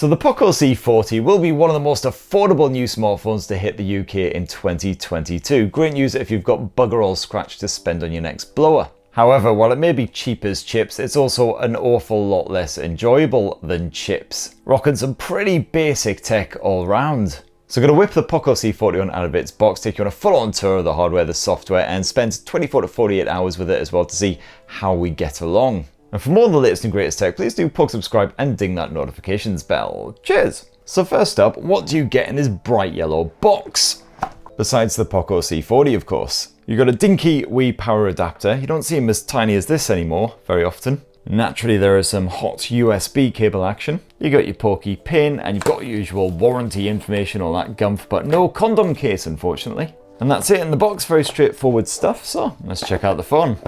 So the Poco C40 will be one of the most affordable new smartphones to hit the UK in 2022. Great news if you've got bugger all scratch to spend on your next blower. However, while it may be cheap as chips, it's also an awful lot less enjoyable than chips, rocking some pretty basic tech all round. So I'm going to whip the Poco C40 on out of its box, take you on a full-on tour of the hardware, the software, and spend 24 to 48 hours with it as well to see how we get along. And for more of the latest and greatest tech, please do subscribe and ding that notifications bell. Cheers! So first up, what do you get in this bright yellow box? Besides the Poco C40, of course. You've got a dinky wee power adapter. You don't see them as tiny as this anymore very often. Naturally, there is some hot USB cable action. You got your pokey pin, and you've got your usual warranty information, all that gumph, but no condom case, unfortunately. And that's it in the box, very straightforward stuff, so let's check out the phone.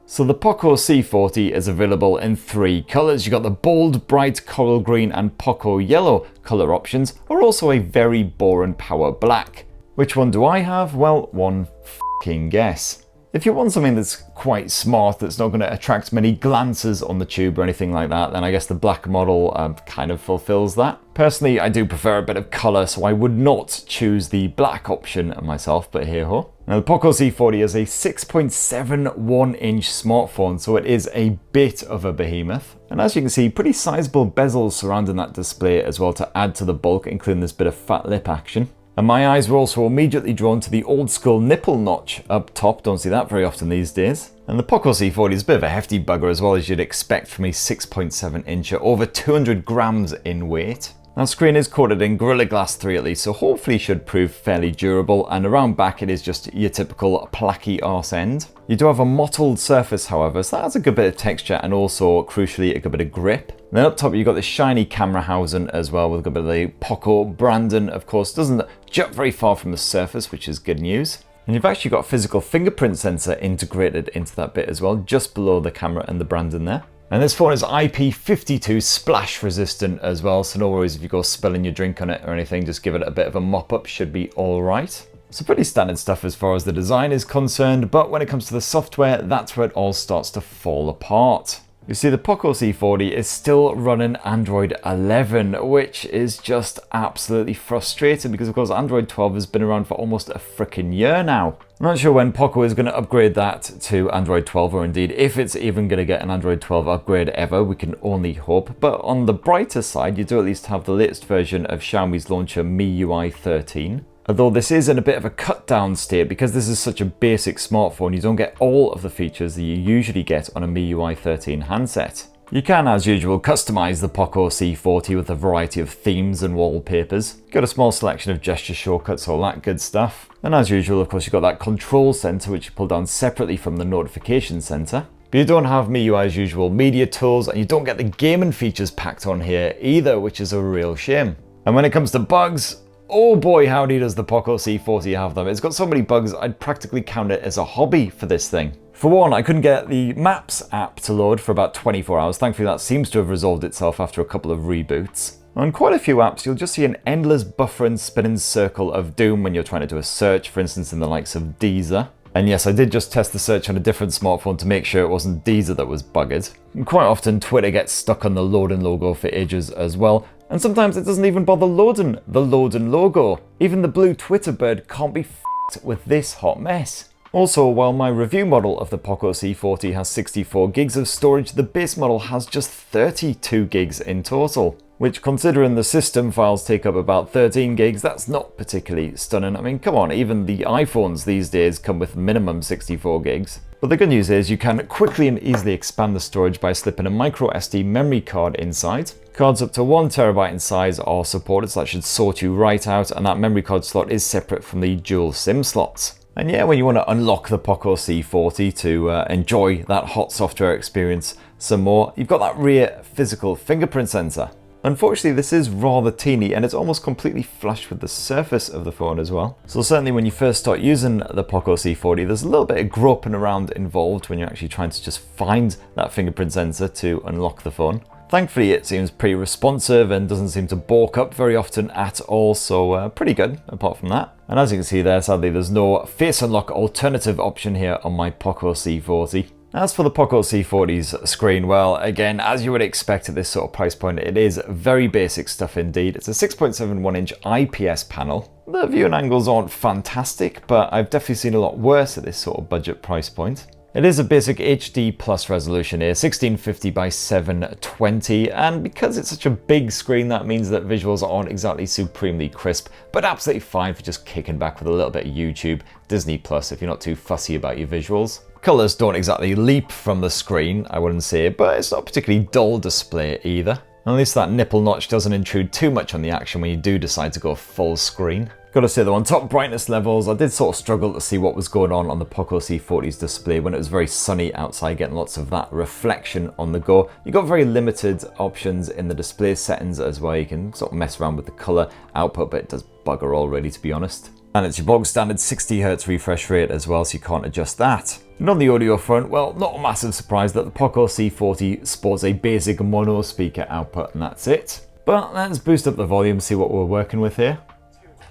So the Poco C40 is available in 3 colours. You've got the bold, bright coral green and Poco yellow colour options, or also a very boring power black. Which one do I have? Well, one f***ing guess. If you want something that's quite smart, that's not going to attract many glances on the tube or anything like that, then I guess the black model kind of fulfills that. Personally, I do prefer a bit of colour, so I would not choose the black option myself, but hey-ho. Now the Poco C40 is a 6.71-inch smartphone, so it is a bit of a behemoth. And as you can see, pretty sizable bezels surrounding that display as well to add to the bulk, including this bit of fat lip action. And my eyes were also immediately drawn to the old school nipple notch up top. Don't see that very often these days. And the Poco C40 is a bit of a hefty bugger as well, as you'd expect from a 6.7 incher, over 200 grams in weight. Now, screen is coated in Gorilla Glass 3 at least, so hopefully should prove fairly durable, and around back it is just your typical placky arse end. You do have a mottled surface, however, so that has a good bit of texture and also, crucially, a good bit of grip. And then up top you've got the shiny camera housing as well, with a good bit of the Poco branding. Of course, doesn't jump very far from the surface, which is good news. And you've actually got a physical fingerprint sensor integrated into that bit as well, just below the camera and the branding there. And this phone is IP52 splash resistant as well, so no worries if you go spilling your drink on it or anything, just give it a bit of a mop up, should be alright. So pretty standard stuff as far as the design is concerned, but when it comes to the software, that's where it all starts to fall apart. You see, the Poco C40 is still running Android 11, which is just absolutely frustrating because, of course, Android 12 has been around for almost a frickin' year now. I'm not sure when Poco is going to upgrade that to Android 12, or indeed if it's even going to get an Android 12 upgrade ever. We can only hope. But on the brighter side, you do at least have the latest version of Xiaomi's launcher MIUI 13. Although this is in a bit of a cut down state because this is such a basic smartphone, you don't get all of the features that you usually get on a MIUI 13 handset. You can, as usual, customize the Poco C40 with a variety of themes and wallpapers. Got a small selection of gesture shortcuts, all that good stuff. And as usual, of course, you've got that control center, which you pull down separately from the notification center. But you don't have MIUI's usual media tools, and you don't get the gaming features packed on here either, which is a real shame. And when it comes to bugs, oh boy, howdy does the Poco C40 have them. It's got so many bugs, I'd practically count it as a hobby for this thing. For one, I couldn't get the Maps app to load for about 24 hours. Thankfully, that seems to have resolved itself after a couple of reboots. On quite a few apps, you'll just see an endless buffering spinning circle of doom when you're trying to do a search, for instance, in the likes of Deezer. And yes, I did just test the search on a different smartphone to make sure it wasn't Deezer that was buggered. And quite often, Twitter gets stuck on the loading logo for ages as well. And sometimes it doesn't even bother loading the loading logo. Even the blue Twitter bird can't be f***ed with this hot mess. Also, while my review model of the Poco C40 has 64 gigs of storage, the base model has just 32 gigs in total. Which, considering the system files take up about 13 gigs, that's not particularly stunning. I mean, come on, even the iPhones these days come with minimum 64 gigs. But the good news is you can quickly and easily expand the storage by slipping a micro SD memory card inside. Cards up to 1 TB in size are supported, so that should sort you right out, and that memory card slot is separate from the dual SIM slots. And yeah, when you want to unlock the Poco C40 to enjoy that hot software experience some more, you've got that rear physical fingerprint sensor. Unfortunately, this is rather teeny and it's almost completely flush with the surface of the phone as well. So certainly when you first start using the Poco C40, there's a little bit of groping around involved when you're actually trying to just find that fingerprint sensor to unlock the phone. Thankfully, it seems pretty responsive and doesn't seem to balk up very often at all, so pretty good apart from that. And as you can see there, sadly, there's no face unlock alternative option here on my Poco C40. As for the Poco C40's screen, well, again, as you would expect at this sort of price point, it is very basic stuff indeed. It's a 6.71-inch IPS panel. The viewing angles aren't fantastic, but I've definitely seen a lot worse at this sort of budget price point. It is a basic HD plus resolution here, 1650 by 720, and because it's such a big screen, that means that visuals aren't exactly supremely crisp, but absolutely fine for just kicking back with a little bit of YouTube, Disney Plus if you're not too fussy about your visuals. Colours don't exactly leap from the screen, I wouldn't say, but it's not a particularly dull display either. At least that nipple notch doesn't intrude too much on the action when you do decide to go full screen. Gotta say though, on top brightness levels, I did sort of struggle to see what was going on the Poco C40's display when it was very sunny outside, getting lots of that reflection on the go. You got very limited options in the display settings as well. You can sort of mess around with the colour output, but it does bugger all really, to be honest. And it's your bog standard 60Hz refresh rate as well, so you can't adjust that. And on the audio front, well, not a massive surprise that the Poco C40 sports a basic mono speaker output, and that's it. But let's boost up the volume, see what we're working with here.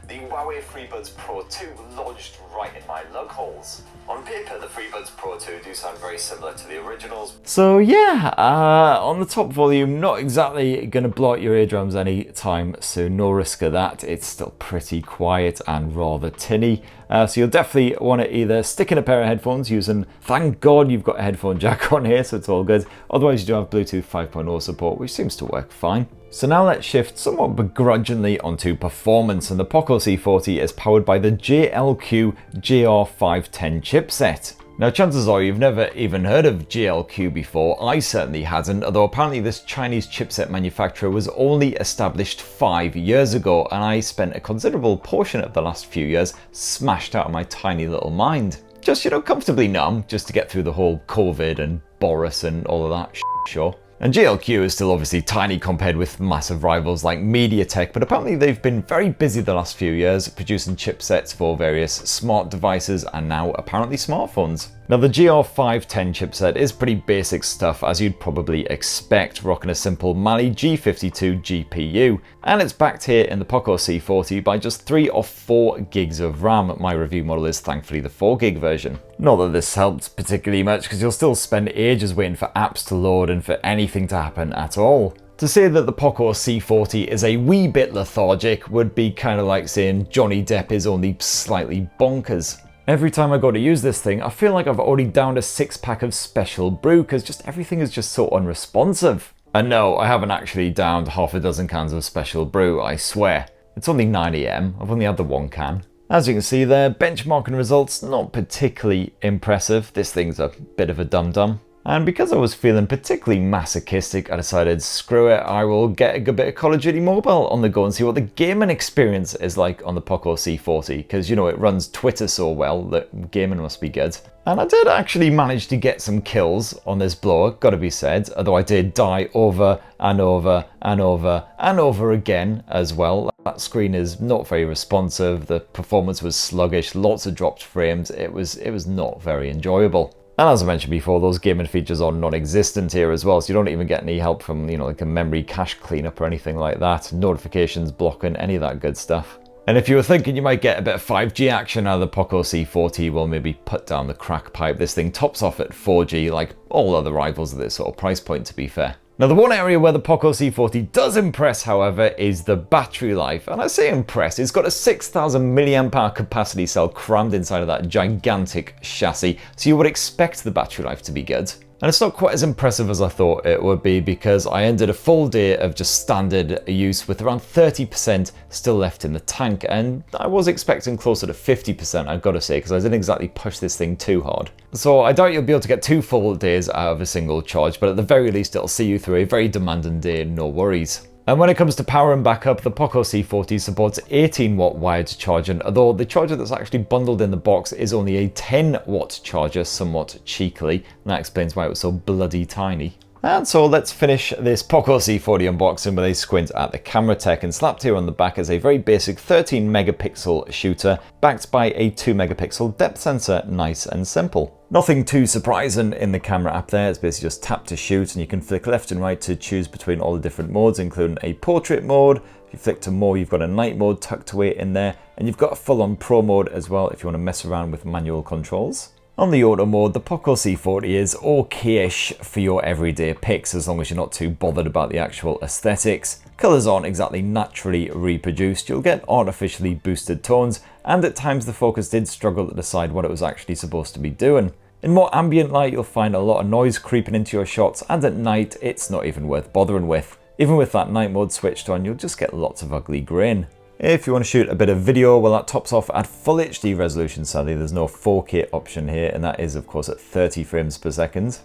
The Huawei FreeBuds Pro 2 lodged right in my lug holes. On paper, the FreeBuds Pro 2 do sound very similar to the originals. So yeah, on the top volume, not exactly going to blow out your eardrums anytime soon, no risk of that. It's still pretty quiet and rather tinny. So you'll definitely want to either stick in a pair of headphones using, thank God you've got a headphone jack on here, so it's all good. Otherwise you do have Bluetooth 5.0 support, which seems to work fine. So now let's shift somewhat begrudgingly onto performance, and the Poco C40 is powered by the JLQ GR510 chipset. Now chances are you've never even heard of JLQ before, I certainly hadn't, although apparently this Chinese chipset manufacturer was only established 5 years ago, and I spent a considerable portion of the last few years smashed out of my tiny little mind. Just, you know, comfortably numb, just to get through the whole COVID and Boris and all of that sure. And JLQ is still obviously tiny compared with massive rivals like MediaTek, but apparently they've been very busy the last few years producing chipsets for various smart devices and now apparently smartphones. Now the GR510 chipset is pretty basic stuff as you'd probably expect, rocking a simple Mali G52 GPU, and it's backed here in the Poco C40 by just 3 or 4 gigs of RAM. My review model is thankfully the 4 gig version. Not that this helped particularly much because you'll still spend ages waiting for apps to load and for anything to happen at all. To say that the Poco C40 is a wee bit lethargic would be kind of like saying Johnny Depp is only slightly bonkers. Every time I go to use this thing, I feel like I've already downed a 6-pack of Special Brew because just everything is just so unresponsive. And no, I haven't actually downed half a dozen cans of Special Brew, I swear. It's only 9 AM, I've only had the 1 can. As you can see there, benchmarking results not particularly impressive. This thing's a bit of a dum-dum. And because I was feeling particularly masochistic, I decided, screw it, I will get a good bit of Call of Duty Mobile on the go and see what the gaming experience is like on the Poco C40, because, you know, it runs Twitter so well that gaming must be good. And I did actually manage to get some kills on this blower, gotta be said, although I did die over and over and over and over again as well. That screen is not very responsive, the performance was sluggish, lots of dropped frames, it was not very enjoyable. And as I mentioned before, those gaming features are non-existent here as well, so you don't even get any help from, you know, like a memory cache cleanup or anything like that, notifications blocking, any of that good stuff. And if you were thinking you might get a bit of 5G action out of the Poco C40, well, maybe put down the crack pipe. This thing tops off at 4G like all other rivals at this sort of price point, to be fair. Now, the one area where the Poco C40 does impress, however, is the battery life. And I say impress, it's got a 6,000 mAh capacity cell crammed inside of that gigantic chassis, so you would expect the battery life to be good. And it's not quite as impressive as I thought it would be because I ended a full day of just standard use with around 30% still left in the tank, and I was expecting closer to 50%, I've got to say, because I didn't exactly push this thing too hard. So I doubt you'll be able to get 2 full days out of a single charge, but at the very least it'll see you through a very demanding day, no worries. And when it comes to power and backup, the Poco C40 supports 18-watt wired charging, although the charger that's actually bundled in the box is only a 10-watt charger, somewhat cheekily, and that explains why it was so bloody tiny. And so let's finish this Poco C40 unboxing with a squint at the camera tech, and slapped here on the back is a very basic 13 megapixel shooter backed by a 2 megapixel depth sensor, nice and simple. Nothing too surprising in the camera app there, it's basically just tap to shoot and you can flick left and right to choose between all the different modes, including a portrait mode. If you flick to more, you've got a night mode tucked away in there, and you've got a full-on pro mode as well if you want to mess around with manual controls. On the auto mode, the Poco C40 is okay-ish for your everyday pics as long as you're not too bothered about the actual aesthetics. Colours aren't exactly naturally reproduced, you'll get artificially boosted tones, and at times the focus did struggle to decide what it was actually supposed to be doing. In more ambient light, you'll find a lot of noise creeping into your shots, and at night, it's not even worth bothering with. Even with that night mode switched on, you'll just get lots of ugly grain. If you want to shoot a bit of video, well, that tops off at full HD resolution. Sadly, there's no 4K option here, and that is of course at 30 frames per second.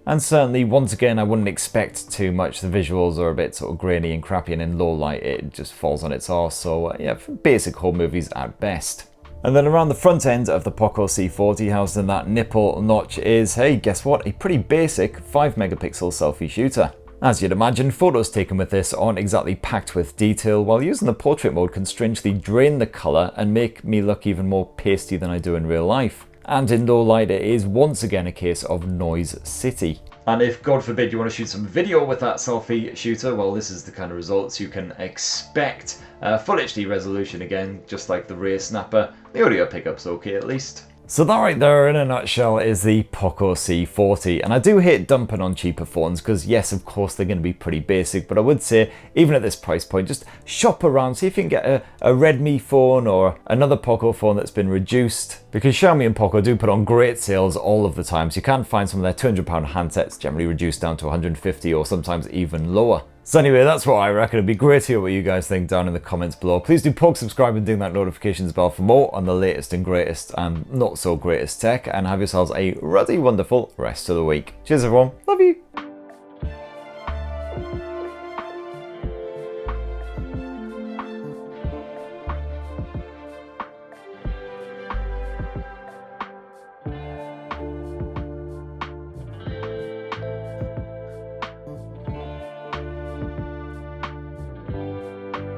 And certainly, once again, I wouldn't expect too much. The visuals are a bit sort of grainy and crappy, and in low light it just falls on its arse, so yeah, for basic home movies at best. And then around the front end of the Poco C40, housed in that nipple notch is, hey, guess what, a pretty basic 5 megapixel selfie shooter. As you'd imagine, photos taken with this aren't exactly packed with detail, while using the portrait mode can strangely drain the colour and make me look even more pasty than I do in real life. And in low light it is once again a case of noise city. And if, God forbid, you want to shoot some video with that selfie shooter, well, this is the kind of results you can expect. Full HD resolution again, just like the Ray Snapper. The audio pickup's okay at least. So that right there in a nutshell is the Poco C40, and I do hate dumping on cheaper phones because yes, of course they're going to be pretty basic, but I would say even at this price point, just shop around, see if you can get a Redmi phone or another Poco phone that's been reduced, because Xiaomi and Poco do put on great sales all of the time, so you can find some of their £200 handsets generally reduced down to 150 or sometimes even lower. So anyway, that's what I reckon. It'd be great to hear what you guys think down in the comments below. Please do poke subscribe and ding that notifications bell for more on the latest and greatest and not so greatest tech, and have yourselves a ruddy wonderful rest of the week. Cheers everyone, love you.